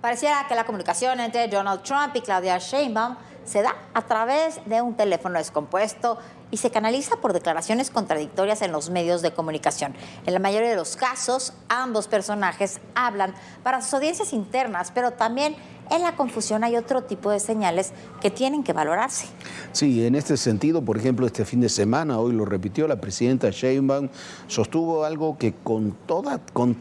Pareciera que la comunicación entre Donald Trump y Claudia Sheinbaum se da a través de un teléfono descompuesto y se canaliza por declaraciones contradictorias en los medios de comunicación. En la mayoría de los casos, ambos personajes hablan para sus audiencias internas, pero también en la confusión hay otro tipo de señales que tienen que valorarse. Sí, en este sentido, por ejemplo, este fin de semana, hoy lo repitió la presidenta Sheinbaum, sostuvo algo que con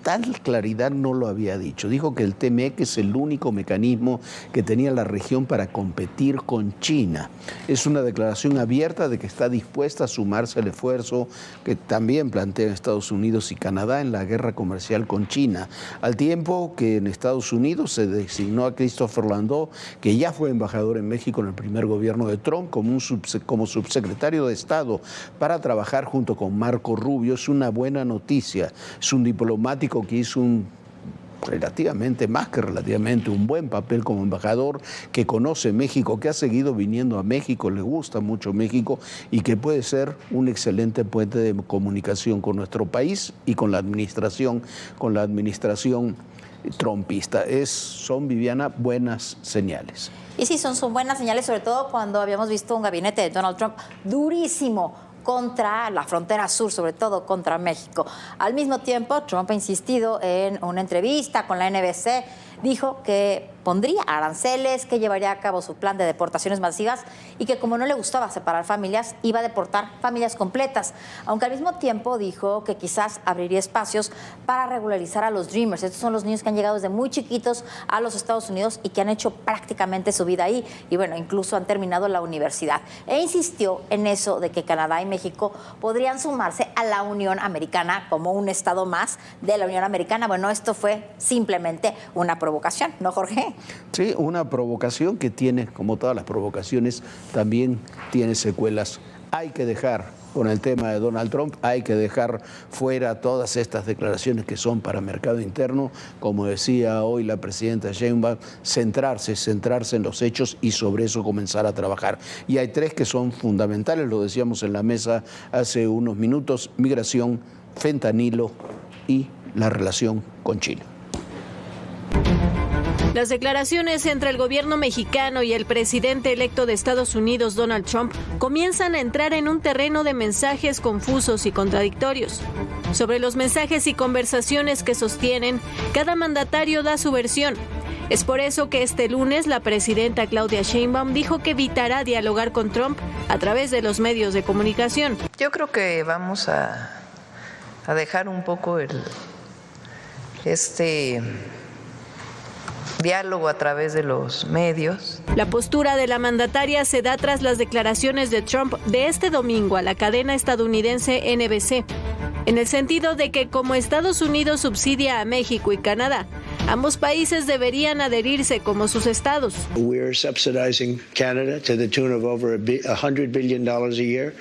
tal claridad no lo había dicho. Dijo que el TMEC es el único mecanismo que tenía la región para competir con China. Es una declaración abierta de que está dispuesta a sumarse al esfuerzo que también plantea Estados Unidos y Canadá en la guerra comercial con China, al tiempo que en Estados Unidos se designó a Christopher Landau, que ya fue embajador en México en el primer gobierno de Trump, como subsecretario de Estado para trabajar junto con Marco Rubio. Es una buena noticia. Es un diplomático que hizo un buen papel como embajador, que conoce México, que ha seguido viniendo a México, le gusta mucho México y que puede ser un excelente puente de comunicación con nuestro país y con la administración trumpista. Son, Viviana, buenas señales. Y sí, son buenas señales, sobre todo cuando habíamos visto un gabinete de Donald Trump durísimo contra la frontera sur, sobre todo contra México. Al mismo tiempo, Trump ha insistido en una entrevista con la NBC, dijo que pondría aranceles, que llevaría a cabo su plan de deportaciones masivas y que como no le gustaba separar familias, iba a deportar familias completas. Aunque al mismo tiempo dijo que quizás abriría espacios para regularizar a los Dreamers. Estos son los niños que han llegado desde muy chiquitos a los Estados Unidos y que han hecho prácticamente su vida ahí. Y bueno, incluso han terminado la universidad. E insistió en eso de que Canadá y México podrían sumarse a la Unión Americana como un estado más de la Unión Americana. Bueno, esto fue simplemente una provocación, ¿no, Jorge? Sí, una provocación que tiene, como todas las provocaciones, también tiene secuelas. Hay que dejar, con el tema de Donald Trump, hay que dejar fuera todas estas declaraciones que son para mercado interno. Como decía hoy la presidenta Sheinbaum, centrarse en los hechos y sobre eso comenzar a trabajar. Y hay tres que son fundamentales, lo decíamos en la mesa hace unos minutos: migración, fentanilo y la relación con China. Las declaraciones entre el gobierno mexicano y el presidente electo de Estados Unidos, Donald Trump, comienzan a entrar en un terreno de mensajes confusos y contradictorios. Sobre los mensajes y conversaciones que sostienen, cada mandatario da su versión. Es por eso que este lunes la presidenta Claudia Sheinbaum dijo que evitará dialogar con Trump a través de los medios de comunicación. Yo creo que vamos a dejar un poco diálogo a través de los medios. La postura de la mandataria se da tras las declaraciones de Trump de este domingo a la cadena estadounidense NBC, en el sentido de que como Estados Unidos subsidia a México y Canadá, ambos países deberían adherirse como sus estados. We're subsidizing Canada to the tune of over $100 billion a year.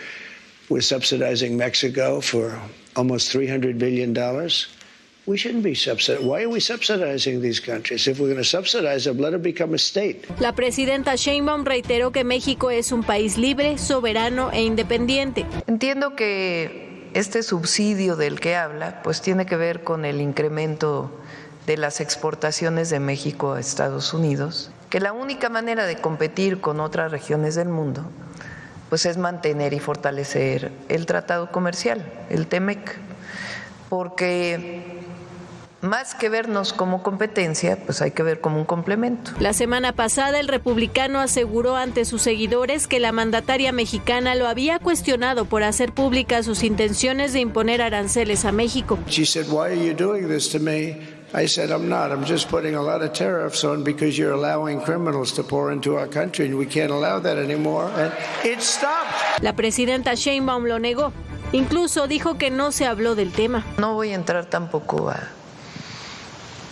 We're subsidizing Mexico for almost $300 billion. We shouldn't be subsidizing. Why are we subsidizing these countries? If we're going to subsidize them, let them become a state. La presidenta Sheinbaum reiteró que México es un país libre, soberano e independiente. Entiendo que este subsidio del que habla, pues tiene que ver con el incremento de las exportaciones de México a Estados Unidos, que la única manera de competir con otras regiones del mundo, pues es mantener y fortalecer el tratado comercial, el TMEC, porque más que vernos como competencia, pues hay que ver como un complemento. La semana pasada, el republicano aseguró ante sus seguidores que la mandataria mexicana lo había cuestionado por hacer públicas sus intenciones de imponer aranceles a México. She said, "Why are you doing this to me?" I said, "I'm not. I'm just putting a lot of tariffs on because you're allowing criminals to pour into our country and we can't allow that anymore." And it stopped. La presidenta Sheinbaum lo negó. Incluso dijo que no se habló del tema. No voy a entrar tampoco a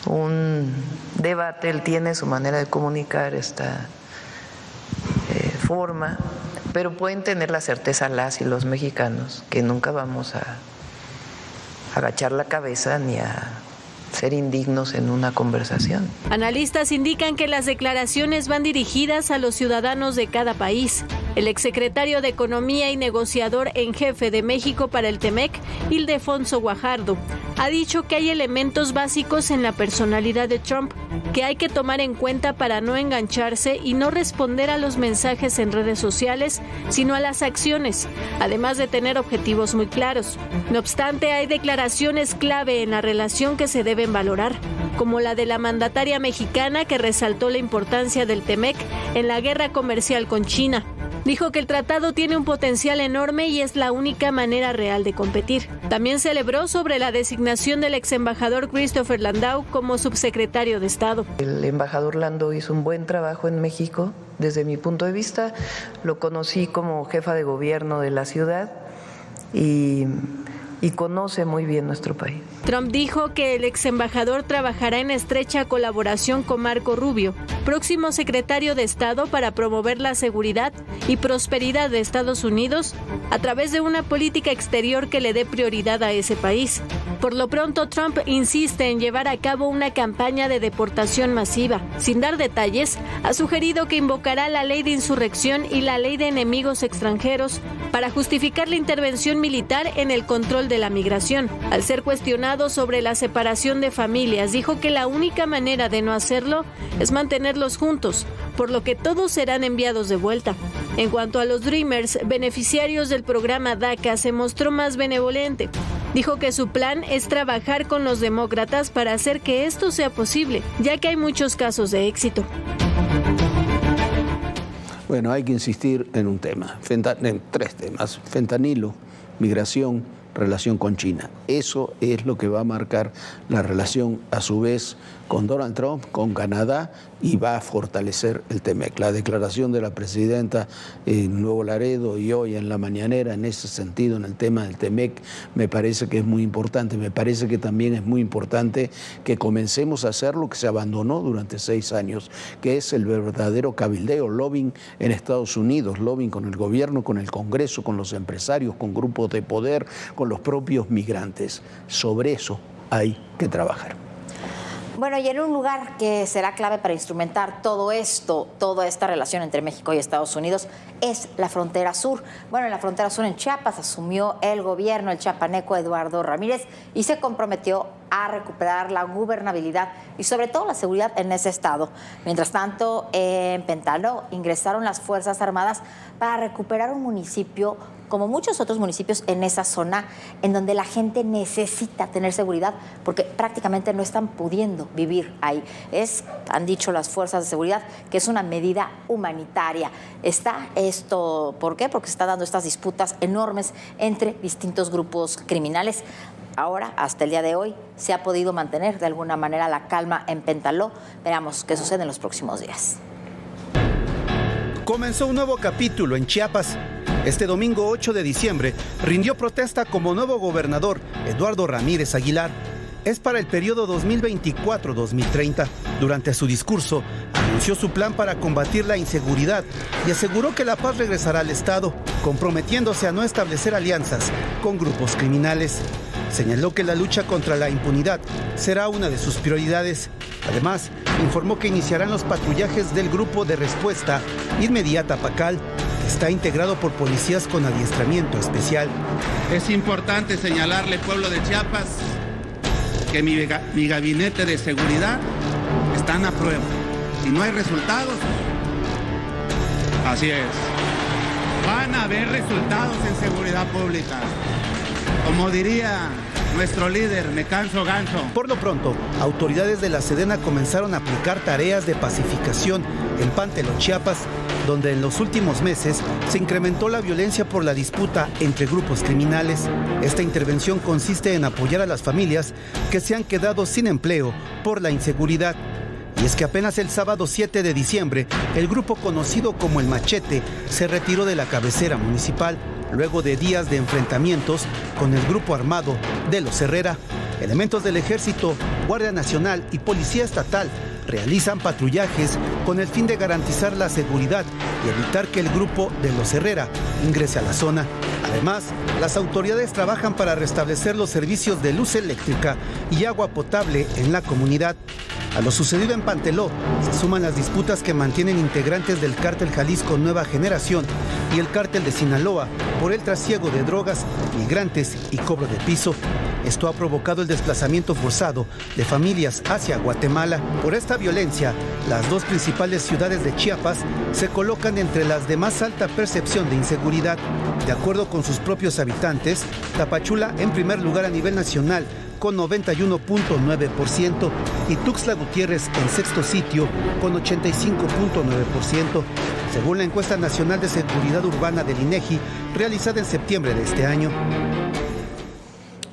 un debate, él tiene su manera de comunicar esta forma, pero pueden tener la certeza las y los mexicanos que nunca vamos a agachar la cabeza ni a ser indignos en una conversación. Analistas indican que las declaraciones van dirigidas a los ciudadanos de cada país. El exsecretario de Economía y negociador en jefe de México para el TMEC, Ildefonso Guajardo, ha dicho que hay elementos básicos en la personalidad de Trump que hay que tomar en cuenta para no engancharse y no responder a los mensajes en redes sociales, sino a las acciones, además de tener objetivos muy claros. No obstante, hay declaraciones clave en la relación que se deben valorar, como la de la mandataria mexicana que resaltó la importancia del TEMEC en la guerra comercial con China. Dijo que el tratado tiene un potencial enorme y es la única manera real de competir. También celebró sobre la designación del ex embajador Christopher Landau como subsecretario de Estado. El embajador Landau hizo un buen trabajo en México, desde mi punto de vista. Lo conocí como jefa de gobierno de la ciudad y conoce muy bien nuestro país. Trump dijo que el ex embajador trabajará en estrecha colaboración con Marco Rubio, próximo secretario de Estado, para promover la seguridad y prosperidad de Estados Unidos a través de una política exterior que le dé prioridad a ese país. Por lo pronto, Trump insiste en llevar a cabo una campaña de deportación masiva. Sin dar detalles, ha sugerido que invocará la ley de insurrección y la ley de enemigos extranjeros para justificar la intervención militar en el control de la migración. Al ser cuestionado sobre la separación de familias, dijo que la única manera de no hacerlo es mantenerlos juntos, por lo que todos serán enviados de vuelta. En cuanto a los Dreamers, beneficiarios del programa DACA, se mostró más benevolente. Dijo que su plan es trabajar con los demócratas para hacer que esto sea posible, ya que hay muchos casos de éxito. Bueno, hay que insistir en un tema, en tres temas: fentanilo, migración, relación con China. Eso es lo que va a marcar la relación, a su vez, con Donald Trump, con Canadá, y va a fortalecer el TEMEC. La declaración de la presidenta en Nuevo Laredo y hoy en la mañanera, en ese sentido, en el tema del TEMEC, me parece que es muy importante. Me parece que también es muy importante que comencemos a hacer lo que se abandonó durante 6 años, que es el verdadero cabildeo, lobbying en Estados Unidos, lobbying con el gobierno, con el Congreso, con los empresarios, con grupos de poder, con los propios migrantes. Sobre eso hay que trabajar. Bueno, y en un lugar que será clave para instrumentar todo esto, toda esta relación entre México y Estados Unidos, es la frontera sur. Bueno, en la frontera sur, en Chiapas, asumió el gobierno, el chiapaneco Eduardo Ramírez, y se comprometió a recuperar la gobernabilidad y sobre todo la seguridad en ese estado. Mientras tanto, en Pentaló ingresaron las Fuerzas Armadas para recuperar un municipio, como muchos otros municipios en esa zona, en donde la gente necesita tener seguridad porque prácticamente no están pudiendo vivir ahí. Han dicho las fuerzas de seguridad que es una medida humanitaria. Está esto, ¿por qué? Porque se están dando estas disputas enormes entre distintos grupos criminales. Ahora, hasta el día de hoy, se ha podido mantener de alguna manera la calma en Pentaló. Veamos qué sucede en los próximos días. Comenzó un nuevo capítulo en Chiapas. Este domingo 8 de diciembre rindió protesta como nuevo gobernador Eduardo Ramírez Aguilar. Es para el periodo 2024-2030. Durante su discurso, anunció su plan para combatir la inseguridad y aseguró que la paz regresará al Estado, comprometiéndose a no establecer alianzas con grupos criminales. Señaló que la lucha contra la impunidad será una de sus prioridades. Además, informó que iniciarán los patrullajes del Grupo de Respuesta Inmediata PACAL, que está integrado por policías con adiestramiento especial. Es importante señalarle, pueblo de Chiapas, que mi gabinete de seguridad están a prueba. Si no hay resultados, así es. Van a haber resultados en seguridad pública. Como diría nuestro líder, me canso ganso. Por lo pronto, autoridades de la Sedena comenzaron a aplicar tareas de pacificación en Pentaló, Chiapas, donde en los últimos meses se incrementó la violencia por la disputa entre grupos criminales. Esta intervención consiste en apoyar a las familias que se han quedado sin empleo por la inseguridad. Y es que apenas el sábado 7 de diciembre, el grupo conocido como El Machete se retiró de la cabecera municipal, luego de días de enfrentamientos con el grupo armado de los Herrera. Elementos del Ejército, Guardia Nacional y Policía Estatal realizan patrullajes con el fin de garantizar la seguridad y evitar que el grupo de los Herrera ingrese a la zona. Además, las autoridades trabajan para restablecer los servicios de luz eléctrica y agua potable en la comunidad. A lo sucedido en Pentaló se suman las disputas que mantienen integrantes del Cártel Jalisco Nueva Generación y el Cártel de Sinaloa por el trasiego de drogas, migrantes y cobro de piso. Esto ha provocado el desplazamiento forzado de familias hacia Guatemala. Por esta violencia, las dos principales ciudades de Chiapas se colocan entre las de más alta percepción de inseguridad. De acuerdo con sus propios habitantes, Tapachula en primer lugar a nivel nacional con 91.9% y Tuxtla Gutiérrez en sexto sitio con 85.9%, según la encuesta nacional de seguridad urbana del INEGI realizada en septiembre de este año.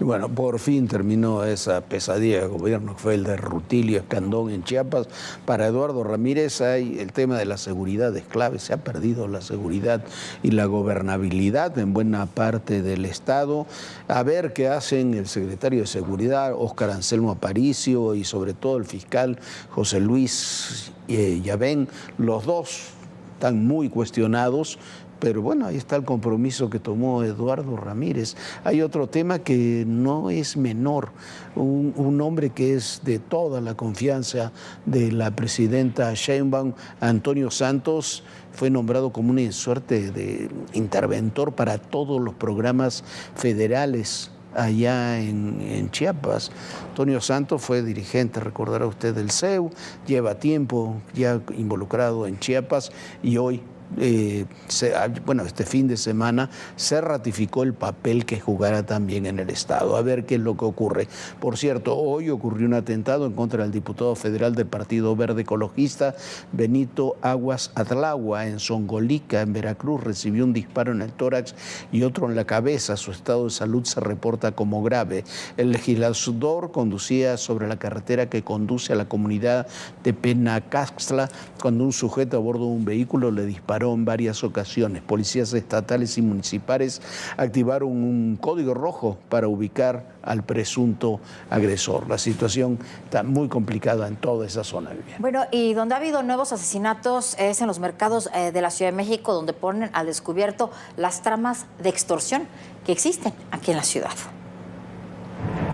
Bueno, por fin terminó esa pesadilla de gobierno que fue el de Rutilio Escandón en Chiapas. Para Eduardo Ramírez el tema de la seguridad es clave. Se ha perdido la seguridad y la gobernabilidad en buena parte del Estado. A ver qué hacen el secretario de Seguridad, Óscar Anselmo Aparicio, y sobre todo el fiscal José Luis Yabén. Los dos están muy cuestionados. Pero bueno, ahí está el compromiso que tomó Eduardo Ramírez. Hay otro tema que no es menor. Un hombre que es de toda la confianza de la presidenta Sheinbaum, Antonio Santos, fue nombrado como una suerte de interventor para todos los programas federales allá en Chiapas. Antonio Santos fue dirigente, recordará usted, del CEU, lleva tiempo ya involucrado en Chiapas y hoy este fin de semana se ratificó el papel que jugará también en el Estado. A ver qué es lo que ocurre. Por cierto, hoy ocurrió un atentado en contra del diputado federal del Partido Verde Ecologista, Benito Aguas Atlagua, en Songolica, en Veracruz. Recibió un disparo en el tórax y otro en la cabeza. Su estado de salud se reporta como grave. El legislador conducía sobre la carretera que conduce a la comunidad de Penacaxtla cuando un sujeto a bordo de un vehículo le disparó en varias ocasiones. Policías estatales y municipales activaron un código rojo para ubicar al presunto agresor. La situación está muy complicada en toda esa zona. Bueno, y donde ha habido nuevos asesinatos es en los mercados de la Ciudad de México, donde ponen al descubierto las tramas de extorsión que existen aquí en la ciudad.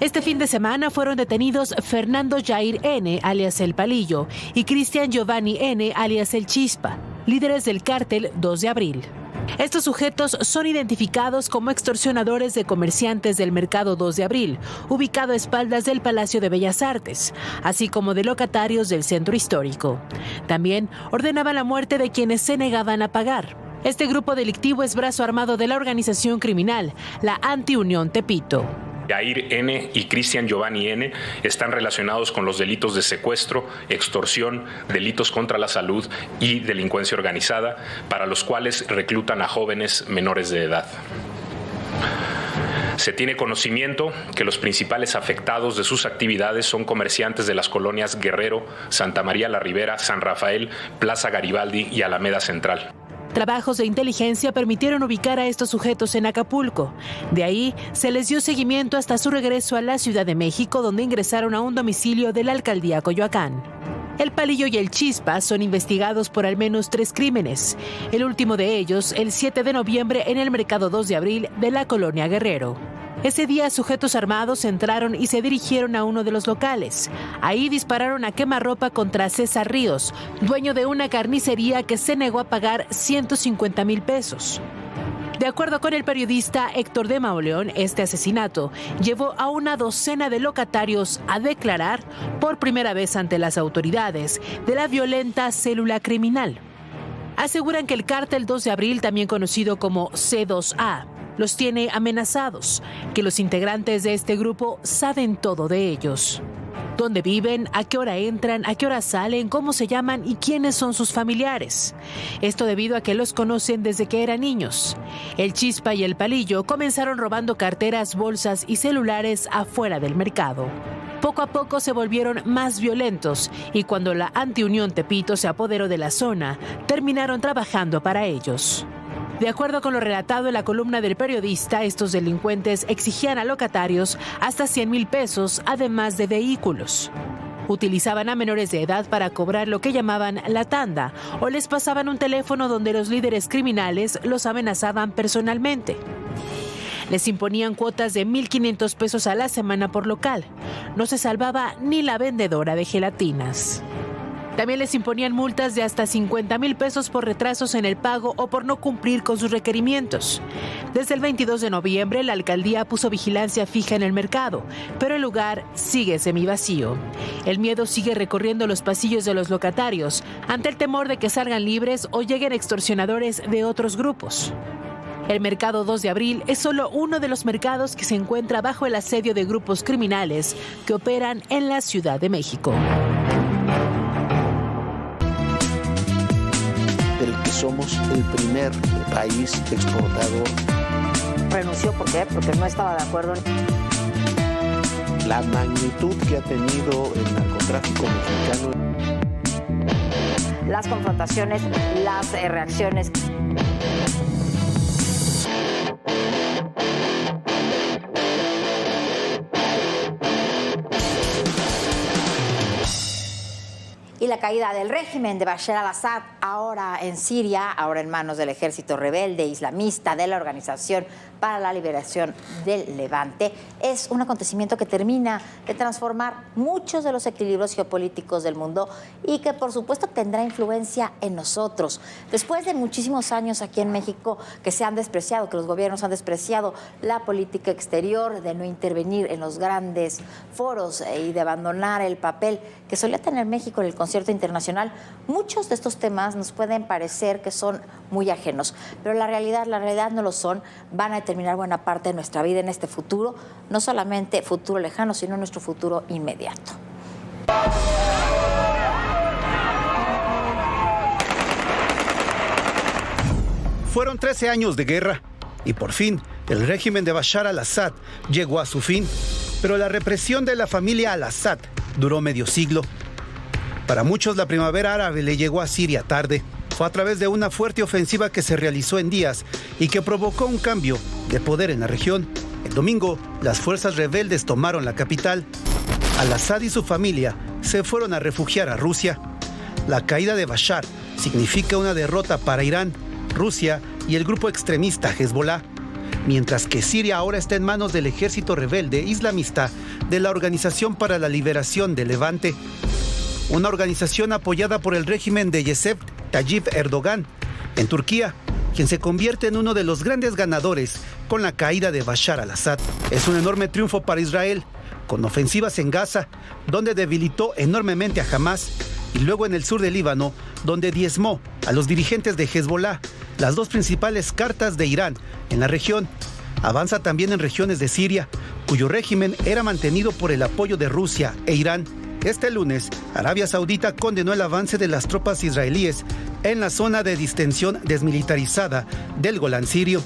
Este fin de semana fueron detenidos Fernando Jair N., alias El Palillo, y Cristian Giovanni N., alias El Chispa, líderes del cártel 2 de abril. Estos sujetos son identificados como extorsionadores de comerciantes del mercado 2 de abril, ubicado a espaldas del Palacio de Bellas Artes, así como de locatarios del centro histórico. También ordenaban la muerte de quienes se negaban a pagar. Este grupo delictivo es brazo armado de la organización criminal, la Antiunión Tepito. Jair N. y Cristian Giovanni N. están relacionados con los delitos de secuestro, extorsión, delitos contra la salud y delincuencia organizada, para los cuales reclutan a jóvenes menores de edad. Se tiene conocimiento que los principales afectados de sus actividades son comerciantes de las colonias Guerrero, Santa María la Ribera, San Rafael, Plaza Garibaldi y Alameda Central. Trabajos de inteligencia permitieron ubicar a estos sujetos en Acapulco. De ahí se les dio seguimiento hasta su regreso a la Ciudad de México, donde ingresaron a un domicilio de la alcaldía Coyoacán. El Palillo y el Chispa son investigados por al menos 3 crímenes. El último de ellos, el 7 de noviembre, en el mercado 2 de abril de la colonia Guerrero. Ese día, sujetos armados entraron y se dirigieron a uno de los locales. Ahí dispararon a quemarropa contra César Ríos, dueño de una carnicería que se negó a pagar 150,000 pesos. De acuerdo con el periodista Héctor de Mauleón, este asesinato llevó a una docena de locatarios a declarar por primera vez ante las autoridades de la violenta célula criminal. Aseguran que el cártel 2 de abril, también conocido como C2A, los tiene amenazados, que los integrantes de este grupo saben todo de ellos. Dónde viven, a qué hora entran, a qué hora salen, cómo se llaman y quiénes son sus familiares. Esto debido a que los conocen desde que eran niños. El Chispa y el Palillo comenzaron robando carteras, bolsas y celulares afuera del mercado. Poco a poco se volvieron más violentos y cuando la Antiunión Tepito se apoderó de la zona, terminaron trabajando para ellos. De acuerdo con lo relatado en la columna del periodista, estos delincuentes exigían a locatarios hasta 100,000 pesos, además de vehículos. Utilizaban a menores de edad para cobrar lo que llamaban la tanda, o les pasaban un teléfono donde los líderes criminales los amenazaban personalmente. Les imponían cuotas de 1,500 pesos a la semana por local. No se salvaba ni la vendedora de gelatinas. También les imponían multas de hasta 50,000 pesos por retrasos en el pago o por no cumplir con sus requerimientos. Desde el 22 de noviembre, la alcaldía puso vigilancia fija en el mercado, pero el lugar sigue semivacío. El miedo sigue recorriendo los pasillos de los locatarios ante el temor de que salgan libres o lleguen extorsionadores de otros grupos. El mercado 2 de abril es solo uno de los mercados que se encuentra bajo el asedio de grupos criminales que operan en la Ciudad de México. Del que somos el primer país exportador. Renunció, ¿por qué? Porque no estaba de acuerdo. La magnitud que ha tenido el narcotráfico mexicano. Las confrontaciones, las reacciones. Y la caída del régimen de Bashar al-Assad, ahora en Siria, ahora en manos del ejército rebelde islamista de la Organización para la Liberación del Levante, es un acontecimiento que termina de transformar muchos de los equilibrios geopolíticos del mundo y que por supuesto tendrá influencia en nosotros. Después de muchísimos años aquí en México que se han despreciado, que los gobiernos han despreciado la política exterior, de no intervenir en los grandes foros y de abandonar el papel que solía tener México en el concierto internacional, muchos de estos temas nos pueden parecer que son muy ajenos, pero la realidad no lo son. Van a determinar buena parte de nuestra vida en este futuro, no solamente futuro lejano, sino nuestro futuro inmediato. Fueron 13 años de guerra y por fin el régimen de Bashar al-Assad llegó a su fin, pero la represión de la familia al-Assad duró medio siglo. Para muchos la primavera árabe le llegó a Siria tarde. Fue a través de una fuerte ofensiva que se realizó en días y que provocó un cambio de poder en la región. El domingo, las fuerzas rebeldes tomaron la capital. Al-Assad y su familia se fueron a refugiar a Rusia. La caída de Bashar significa una derrota para Irán, Rusia y el grupo extremista Hezbollah, mientras que Siria ahora está en manos del ejército rebelde islamista de la Organización para la Liberación del Levante, una organización apoyada por el régimen de Recep Tayyip Erdogan en Turquía, quien se convierte en uno de los grandes ganadores con la caída de Bashar al-Assad. Es un enorme triunfo para Israel, con ofensivas en Gaza, donde debilitó enormemente a Hamas, y luego en el sur del Líbano, donde diezmó a los dirigentes de Hezbollah, las dos principales cartas de Irán en la región. Avanza también en regiones de Siria, cuyo régimen era mantenido por el apoyo de Rusia e Irán. Este lunes, Arabia Saudita condenó el avance de las tropas israelíes en la zona de distensión desmilitarizada del Golán sirio.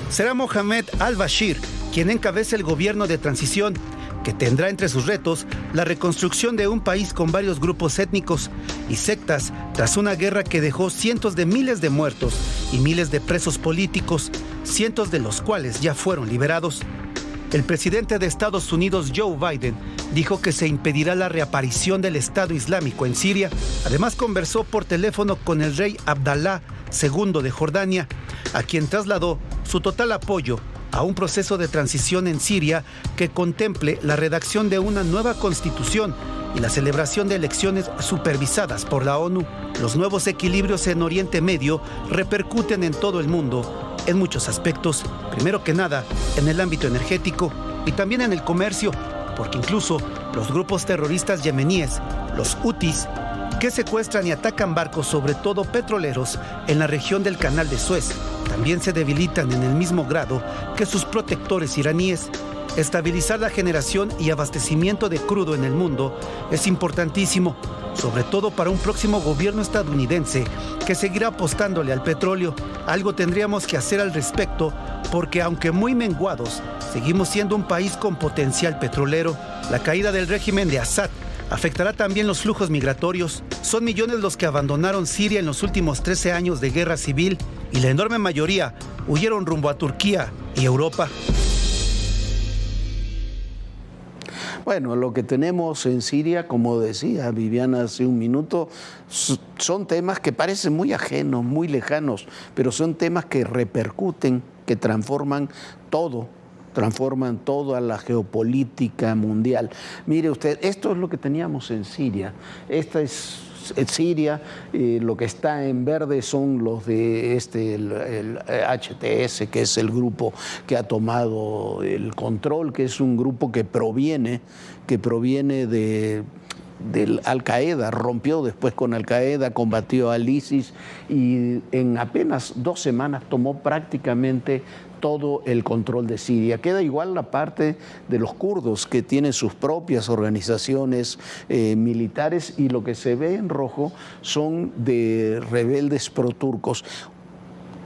Será Mohamed al-Bashir quien encabece el gobierno de transición, que tendrá entre sus retos la reconstrucción de un país con varios grupos étnicos y sectas tras una guerra que dejó cientos de miles de muertos y miles de presos políticos, cientos de los cuales ya fueron liberados. El presidente de Estados Unidos, Joe Biden, dijo que se impedirá la reaparición del Estado Islámico en Siria. Además, conversó por teléfono con el rey Abdalá II de Jordania, a quien trasladó su total apoyo a un proceso de transición en Siria que contemple la redacción de una nueva constitución y la celebración de elecciones supervisadas por la ONU. Los nuevos equilibrios en Oriente Medio repercuten en todo el mundo, en muchos aspectos, primero que nada en el ámbito energético y también en el comercio, porque incluso los grupos terroristas yemeníes, los hutis, que secuestran y atacan barcos, sobre todo petroleros, en la región del Canal de Suez, también se debilitan en el mismo grado que sus protectores iraníes. Estabilizar la generación y abastecimiento de crudo en el mundo es importantísimo, sobre todo para un próximo gobierno estadounidense que seguirá apostándole al petróleo. Algo tendríamos que hacer al respecto, porque aunque muy menguados, seguimos siendo un país con potencial petrolero. La caída del régimen de Assad afectará también los flujos migratorios. Son millones los que abandonaron Siria en los últimos 13 años de guerra civil y la enorme mayoría huyeron rumbo a Turquía y Europa. Bueno, lo que tenemos en Siria, como decía Viviana hace un minuto, son temas que parecen muy ajenos, muy lejanos, pero son temas que repercuten, que transforman toda la geopolítica mundial. Mire usted, esto es lo que teníamos en Siria. Esta es Siria, lo que está en verde son los de el HTS, que es el grupo que ha tomado el control, que es un grupo que proviene del Al-Qaeda, rompió después con Al-Qaeda, combatió al ISIS y en apenas 2 semanas tomó prácticamente todo el control de Siria. Queda igual la parte de los kurdos, que tienen sus propias organizaciones militares, y lo que se ve en rojo son de rebeldes proturcos.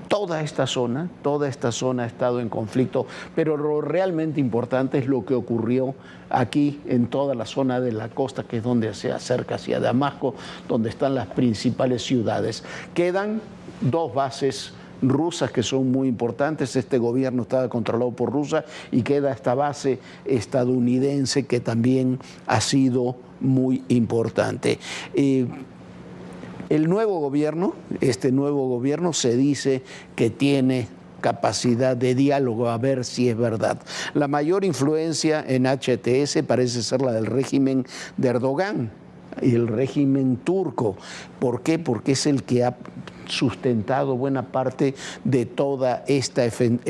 Toda esta zona ha estado en conflicto, pero lo realmente importante es lo que ocurrió aquí en toda la zona de la costa, que es donde se acerca hacia Damasco, donde están las principales ciudades. Quedan 2 bases rusas que son muy importantes. Este gobierno estaba controlado por Rusia y queda esta base estadounidense que también ha sido muy importante. El nuevo gobierno, este nuevo gobierno se dice que tiene capacidad de diálogo, a ver si es verdad. La mayor influencia en HTS parece ser la del régimen de Erdogan y el régimen turco. ¿Por qué? Porque es el que ha sustentado buena parte de toda esta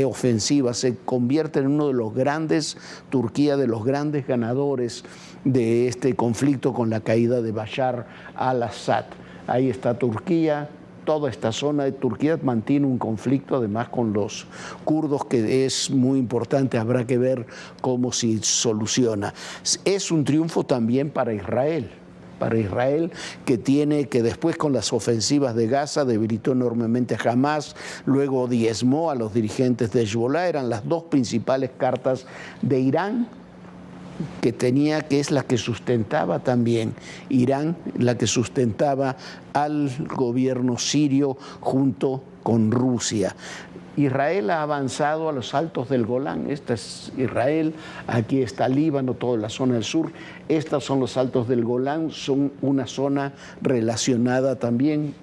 ofensiva. Se convierte en uno de los grandes, Turquía, de los grandes ganadores de este conflicto con la caída de Bashar al-Assad. Ahí está Turquía. Toda esta zona de Turquía mantiene un conflicto además con los kurdos que es muy importante, habrá que ver cómo se soluciona. Es un triunfo también para Israel, que después con las ofensivas de Gaza debilitó enormemente a Hamas, luego diezmó a los dirigentes de Hezbollah. Eran las 2 principales cartas de Irán, que es la que sustentaba también Irán, la que sustentaba al gobierno sirio junto con Rusia. Israel ha avanzado a los altos del Golán. Esta es Israel, aquí está Líbano, toda la zona del sur. Estos son los altos del Golán, son una zona relacionada también.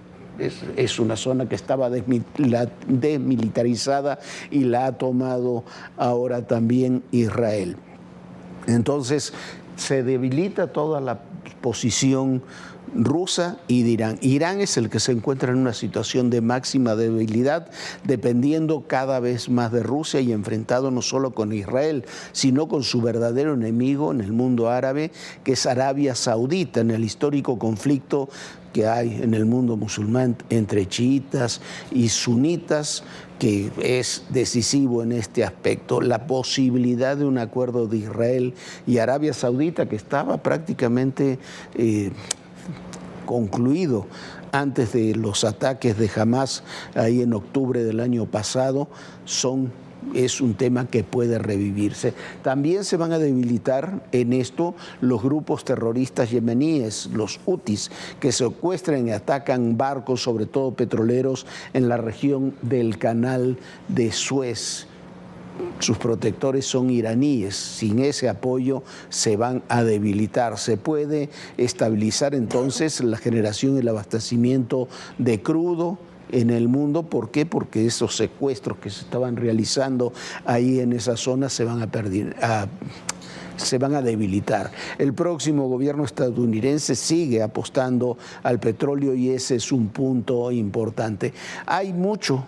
Es una zona que estaba desmilitarizada y la ha tomado ahora también Israel. Entonces se debilita toda la posición rusa y de Irán. Irán es el que se encuentra en una situación de máxima debilidad, dependiendo cada vez más de Rusia y enfrentado no solo con Israel, sino con su verdadero enemigo en el mundo árabe, que es Arabia Saudita, en el histórico conflicto que hay en el mundo musulmán entre chiitas y sunitas, que es decisivo en este aspecto. La posibilidad de un acuerdo de Israel y Arabia Saudita, que estaba prácticamente concluido antes de los ataques de Hamas ahí en octubre del año pasado, es un tema que puede revivirse. También se van a debilitar en esto los grupos terroristas yemeníes, los hutis, que secuestran y atacan barcos, sobre todo petroleros, en la región del Canal de Suez. Sus protectores son iraníes. Sin ese apoyo se van a debilitar. Se puede estabilizar entonces la generación y el abastecimiento de crudo en el mundo. ¿Por qué? Porque esos secuestros que se estaban realizando ahí en esa zona se van a debilitar. El próximo gobierno estadounidense sigue apostando al petróleo y ese es un punto importante. Hay mucho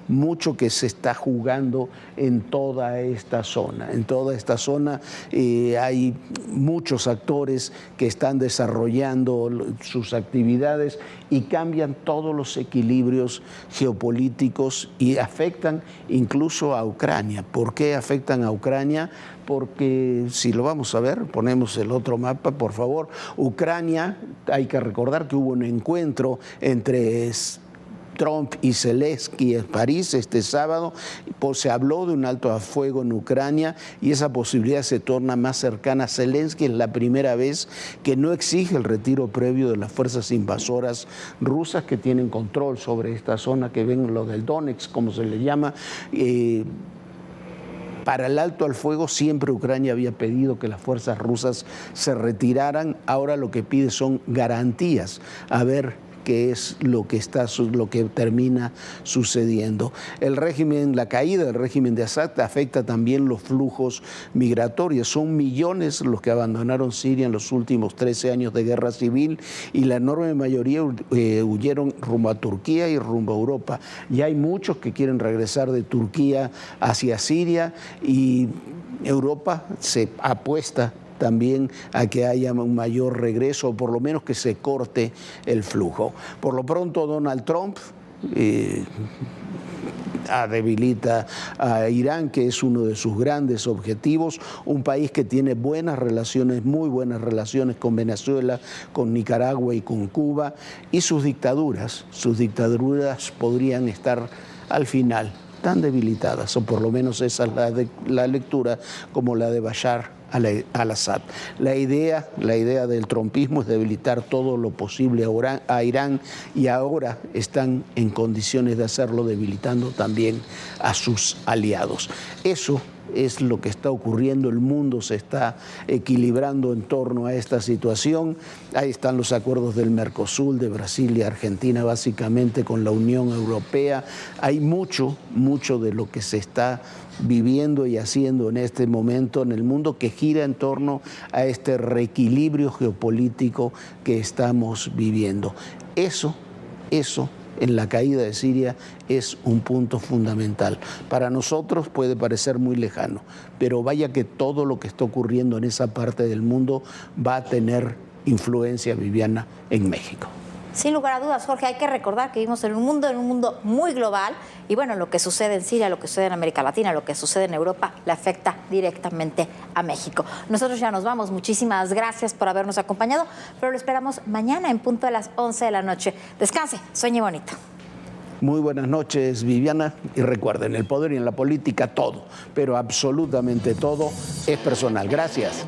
que se está jugando en toda esta zona. En toda esta zona hay muchos actores que están desarrollando sus actividades y cambian todos los equilibrios geopolíticos y afectan incluso a Ucrania. ¿Por qué afectan a Ucrania? Porque si lo vamos a ver, ponemos el otro mapa, por favor. Ucrania, hay que recordar que hubo un encuentro entre Trump y Zelensky en París este sábado, pues se habló de un alto a fuego en Ucrania y esa posibilidad se torna más cercana. Zelensky es la primera vez que no exige el retiro previo de las fuerzas invasoras rusas que tienen control sobre esta zona, que ven lo del Donetsk, como se le llama. Para el alto al fuego siempre Ucrania había pedido que las fuerzas rusas se retiraran, ahora lo que pide son garantías, a ver que es lo que termina sucediendo. La caída del régimen de Assad afecta también los flujos migratorios. Son millones los que abandonaron Siria en los últimos 13 años de guerra civil y la enorme mayoría huyeron rumbo a Turquía y rumbo a Europa. Y hay muchos que quieren regresar de Turquía hacia Siria y Europa se apuesta también a que haya un mayor regreso o por lo menos que se corte el flujo. Por lo pronto Donald Trump debilita a Irán, que es uno de sus grandes objetivos, un país que tiene buenas relaciones, muy buenas relaciones con Venezuela, con Nicaragua y con Cuba, y sus dictaduras podrían estar al final tan debilitadas, o por lo menos esa es la lectura, como la de Bashar al-Assad. La idea del trumpismo es debilitar todo lo posible a Irán y ahora están en condiciones de hacerlo debilitando también a sus aliados. Eso es lo que está ocurriendo, el mundo se está equilibrando en torno a esta situación. Ahí están los acuerdos del Mercosur, de Brasil y Argentina, básicamente con la Unión Europea. Hay mucho de lo que se está viviendo y haciendo en este momento en el mundo que gira en torno a este reequilibrio geopolítico que estamos viviendo. Eso en la caída de Siria es un punto fundamental. Para nosotros puede parecer muy lejano, pero vaya que todo lo que está ocurriendo en esa parte del mundo va a tener influencia, Viviana, en México. Sin lugar a dudas, Jorge, hay que recordar que vivimos en un mundo muy global y bueno, lo que sucede en Siria, lo que sucede en América Latina, lo que sucede en Europa, le afecta directamente a México. Nosotros ya nos vamos, muchísimas gracias por habernos acompañado, pero lo esperamos mañana en punto de las 11 de la noche. Descanse, sueñe bonito. Muy buenas noches, Viviana, y recuerden, el poder y en la política todo, pero absolutamente todo es personal. Gracias.